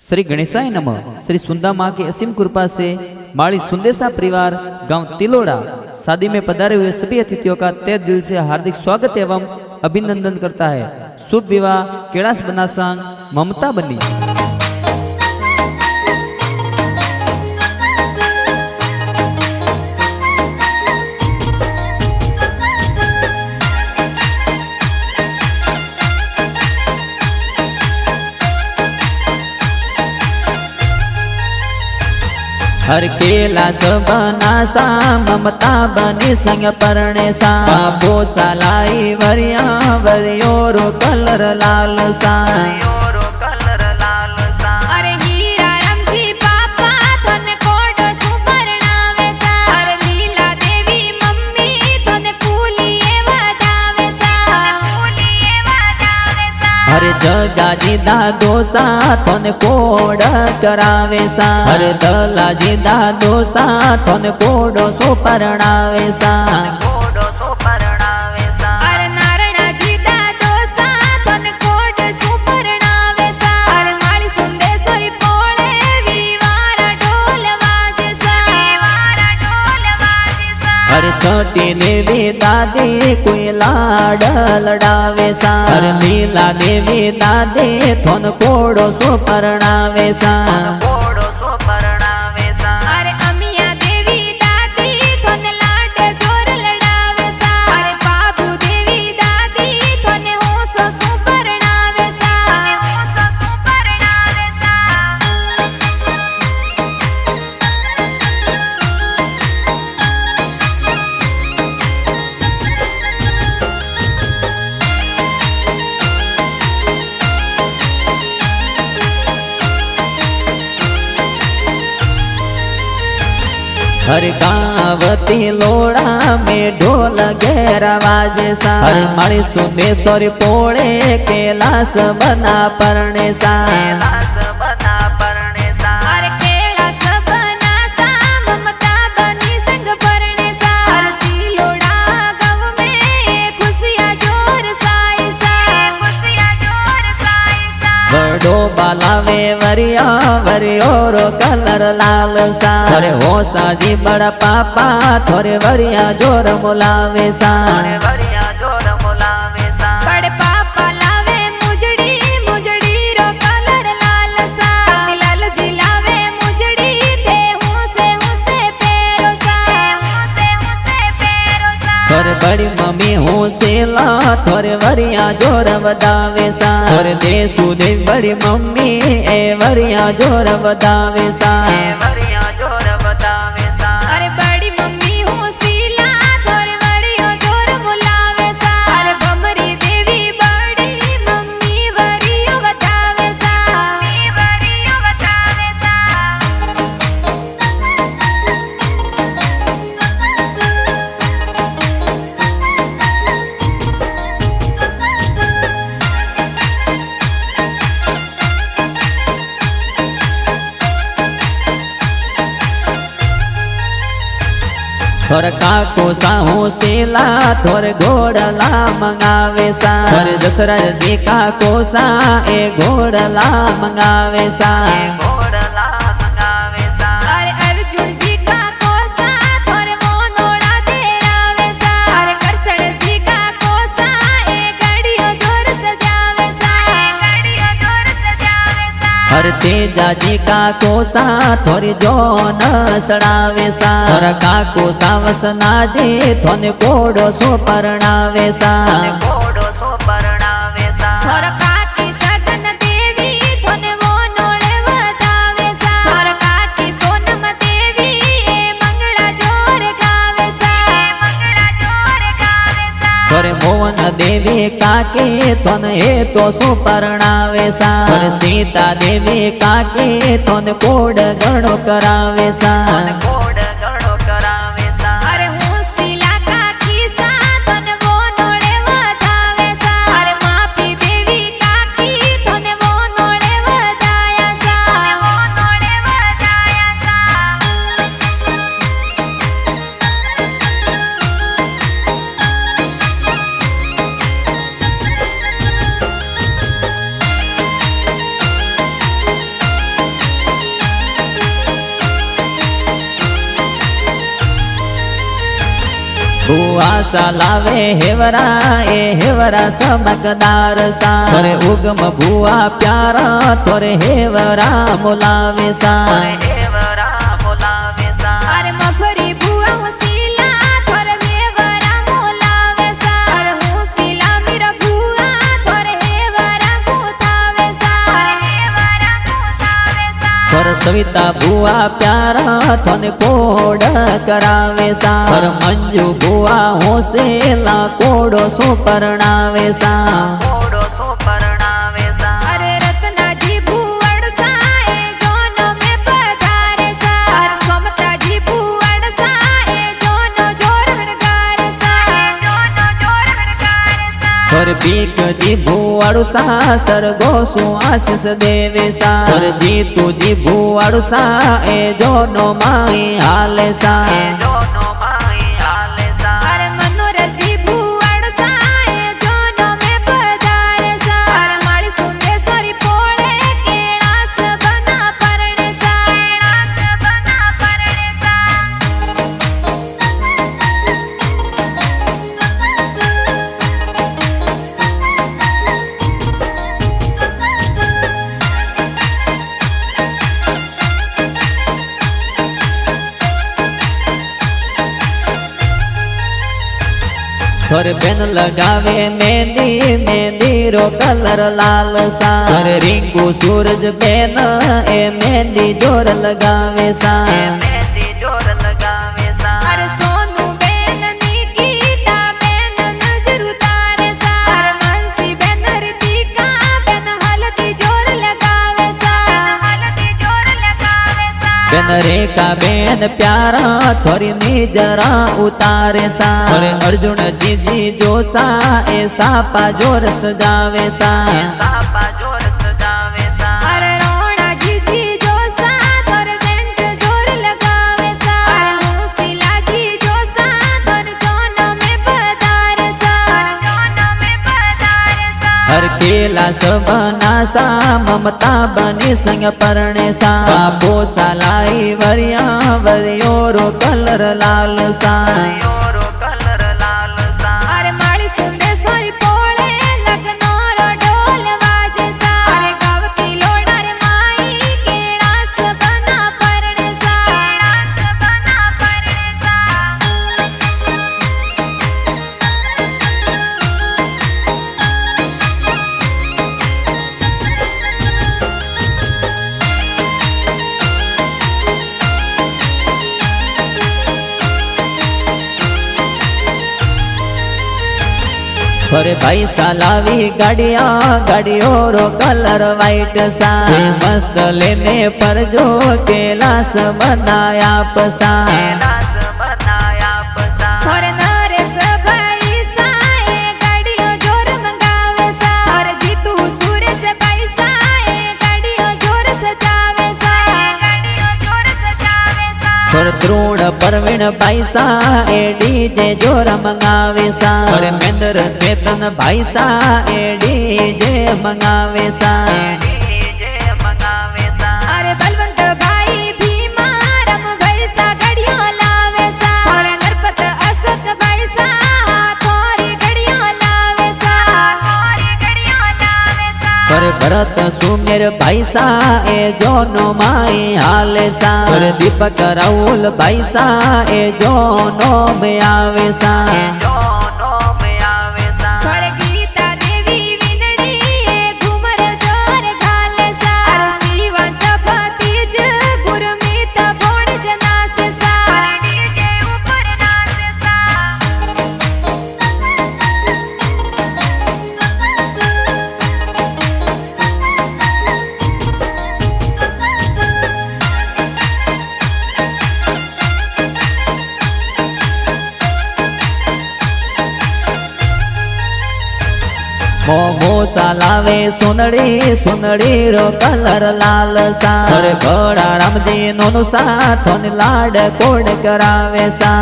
श्री गणेशाय नमः। श्री सुंदा माँ की असीम कृपा से माड़ी सुंदेसा परिवार गांव तिलोड़ा शादी में पधारे हुए सभी अतिथियों का तहे दिल से हार्दिक स्वागत एवं अभिनंदन करता है। शुभ विवाह कैलाश बनासांग ममता बनी। हर कैलाश बनासा ममता बनी संग परणे सा बाबो सालाई वरिया वरियोरो कलर लाल सा। अरे हीरा रमसी पापा थने कोडो सुपरणावे सा। अरे लीला देवी मम्मी थने फूलिए वधावे सा। हरे जगाजी दादो सा थने कोड करावे सा। हरे दलाजी दादो सा थने कोडो सो परणावे सा। अरे नारायणाजी दादो सा थने कोड सुपरणावे सा। अरे माली सुंदेश्वरी पोळे विवारा ढोल वाजे सा। हरे सती देवी दादी कोई लाड लडावे सा। हरे लीला देवी दादी थोन कोडो सो परणावे सा। अरे अमिया देवी दादी थने लाड जोर लडावे सा। अरे बाबू देवी दादी थने होसो सुपरणावे सा। हरे गावती लोड़ा में ढोल घेरा वाजे सा। हरे माड़ी सुंदेश्वरी पोळे कैलाश बना परणे सा। अरे कैलाश बनासा ममता बनी संग परणे सा। अरे तिलोड़ा गाँव में खुशियाँ जोर साई सा। बड़ो बालावे वरिया वरियोरो कलर लाल सा। थोरे होसा जी बड़ा पापा थोरे वरिया जोर मोलावे सा। बड़े पापा लावे मुजड़ी मुजड़ी रो कलर लाल सा। लाल जी लावे मुजड़ी ते हूँ से पेरो सा। थोरे बड़ी मम्मी हूँ सेला थोरे वरिया जोर वदावे सा। थोरे देसु देव बड़ी मम्मी ए वरिया जोर वदावे सा। अरे बड़ी मम्मी हूँ सीला थोरे वरियो जोर बुलावे सा। अरे बमरी देवी बड़ी मम्मी वरियो बतावे सा। थोर काको साहू सेला थोर घोड़ला मंगावे सा। थोर दशरथ जी काको सा ए घोड़ला मंगावे सा। अरे अर्जुन जी का कोसा थोरे मोनोड़ा तेरावे सा। अरे कृष्ण जी का कोसा ए गाड़ियों जोर सजावे सा। हर तेजा जी काको सा थोरी जोन सड़ावे सा। थोर काको सा वसना जी थोने कोडो सो परणावे सा। थोर काकी सगन देवी थोने मोनोड़े वधावे सा। थोर काकी सोनम देवी ए मंगला जोर गावे सा। थोरे मोहन देवी काके थोन हे तो सो परणावे सा। थोरे सीता देवी काके थोन कोड गणो करावे सा। अरे हूँ सीला काकी सा थोने मोनोड़े वधावे सा। अरे मापी देवी काकी थोने मोनोड़े वधाया सा। आशा लावे हेवरा ए हेवरा समकदार सा थोरे उगम भुआ प्यारा थोरे हेवरा मोलावे सा अरे मफरी बुआ हुसीला थोरे हेवरा मोलावे सा अरे हुसीला मेरा बुआ थोरे हेवरा मुतावे सा थोर सविता बुआ प्यारा थोने पोड करावे सा थोर मंजू बुआ होसेला कोडो सो परणावे सा अरे रत्ना जी बुअड़ सा ए जोनो में पधारे सा अरे सोमता जी बुअड़ सा ए जोनो जोर हणगार सा थोर बीक जी भुआड़ू सा सरगो सु आशीष देवे सा थोर जीतू जी भुआड़ू सा ए जोनो माई हाले सा अरे मनोरथ जी बुअड़ सा ए जोनो में पधारे सा अरे माली सुंदेश्वरी पोळे केळास बना परणे सा थोर बेन लगावे मेहंदी मेहंदी रो कलर लाल सा थोर रिंकू सूरज बेन ए मेहंदी जोर लगावे सा अरे सोनू बेन निकिता बेन नजर उतारे सा अरे मानसी बेन रितिका बेन हल्दी जोर लगावे सा बेन रेखा बेन प्यारा थोरी निजरा उतारे सा थोरे अर्जुन जीजी जोसा ए सापा जोर सजावे सा अरे रोणा जीजी जोसा थोरे सेंट जोर लगावे सा अरे हुसीला जी जोसा थोरे जोनो में पधारे सा हर केला सबना सा ममता बनी संग परणे सा बाबो सालाई वरिया वरियो रो कलर लाल सा अरे माली सुंदेश्वरी पोळे लग्नो रो ढोल वाजे सा अरे गावती लोडा रे माई केळास बना परणे सा थोरे भाई सालावी गाड़िया गाड़ियों रो कलर वाइट सा मस्त लेने पर जो कैलाश बनाया पसा थोरे नरेश भाई सा ए गाड़ियों जोर मंगावे सा अरे जीतू सुरेश भाई सा ए गाड़ियों जोर सजावे सा थोर द्रोण परवीण भाई सा ए डीजे जोर मंगावे सा थोरे मेंदर चेतन भाई सा ए डीजे मंगावे सा अरे बलवंत भाई भीमा रम भाई सा गाड़ियों लावे सा अरे नरपत अशोक भाई सा थोरी गाड़ियों लावे सा थोरे भरत सुमेर भाई सा ए जोनो माई हाले सा थोरे दीपक राहुल भाई सा ए जोनो में आवे सा थोरे गीता देवी विनड़ी ए घूमर जोर घाले सा अरे सीवन सपतीज गुरमीत भोण जनास सा डीजे ऊपर नाचे सा मोमो सालावे सुनड़ी सुनड़ी रो कलर लाल सा थोरे बड़ा रामजी नोनु सा थोने लाड कोड करावे सा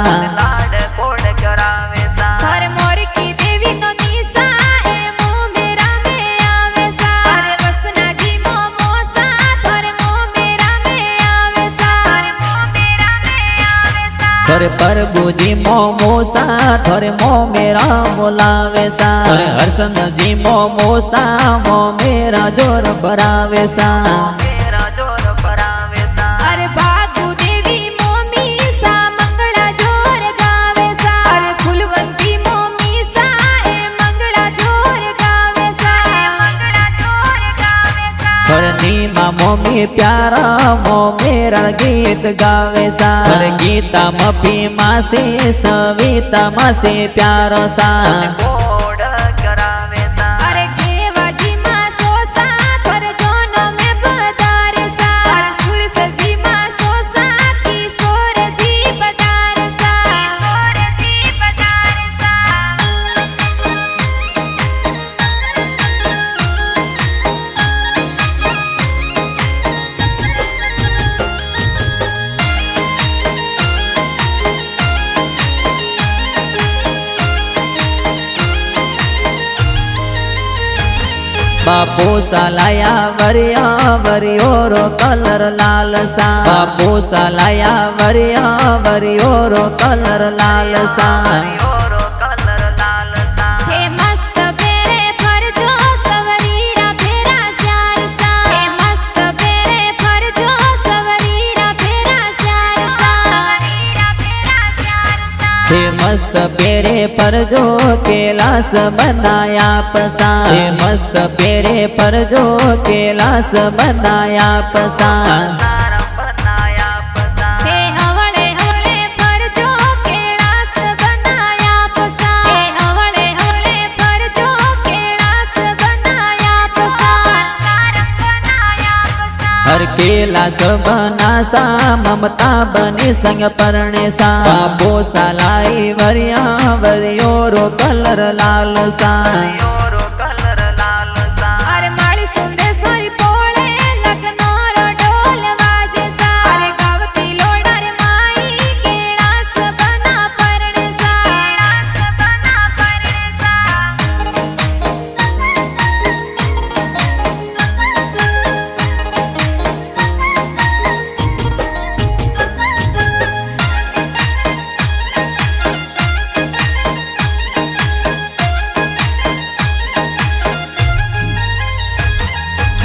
थोरे मोर की देवी नो निसा ए मुंह मेरा में आवे सा अरे वसना जी मोमो सा थोरे मुंह मेरा में आवे सा थोरे प्रभुजी मोमोसा थोरे मो मेरा बोलावे सा थोरे हरसंद जी मोमोसा मो मेरा जोर भरावे सा अरे बागु देवी मोमी सा मंगला जोर गावे सा अरे फुलवंती मोमी सा ए मंगला जोर गावे सा मंगला जोर गावे सा थोरे नीमा मोमी प्यारा मो मेरा गीत गावे सा थोरे गीता मफी मासे सविता मासे प्यारो सा अरे केवाजी मा सोसा थोरे जोनो में बदारे सा अरे सुरस जी मा सोसा किशोर जी बदारे सा किशोर जी बदारे सा बापू सालाया वरिया वरियो रो कलर लाल सा बापू सालाया वरिया वरियो रो कलर लाल सा हे मस्त बेरे फरजो सवरीरा फेरा स्यार सा हे मस्त बेरे फरजो सवरीरा फेरा स्यार सा सवरीरा फेरा स्यार सा हे मस्त पेरे पर जो कैलाश बनाया पसा हे मस्त पेरे पर जो कैलाश बनाया पसा हे हवळे हवळे फरजो कैलास बनाया पसा हे हवळे हवळे फरजो कैलास बनाया पसा सारंग बनाया पसा हर कैलाश बनासा ममता बनी संग परणे सा बाबो सालाई वरिया वरियो रो कलर लाल सा अरे माळी सुंदेश्वरी पोळे लग्नो रो ढोल वाजे सा अरे गावती लोडा रे माई कैलास बना परणे सा कैलास बना परणे सा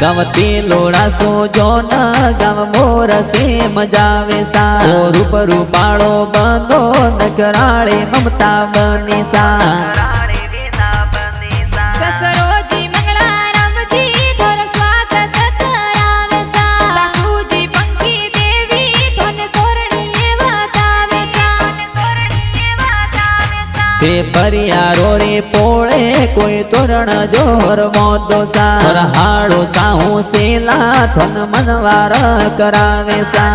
गावती लोड़ा सो जोना गाव मोर से मजावे सा रूप रूपाड़ो बंदो नकराळे ममता बनी सा ससरोजी मंगला रामजी थोर स्वागत करावे सा सासूजी पंखी देवी थोने तोरણીએ વાતાવે सा तोरણીએ વાતાવે सा ते परियारो रे पोळे कोई तोरण जोर मोदो सा हाड़ो साहू सेला थन मनवार करावे सा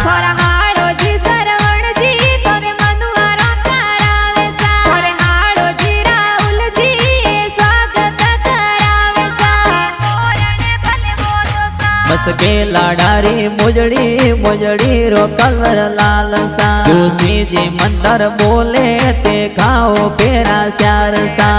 थोरा हाड़ोजी सरवणजी थोरे मनुवारा करावे सा थोरे हाड़ोजी राहुलजी स्वागत करावे सा तोरणे भले बोलो सा बस के लाडारी मुजड़ी मुजड़ी रो कलर लाल सा जोशी जी मंतर बोले ते खाओ पेरा श्यार सा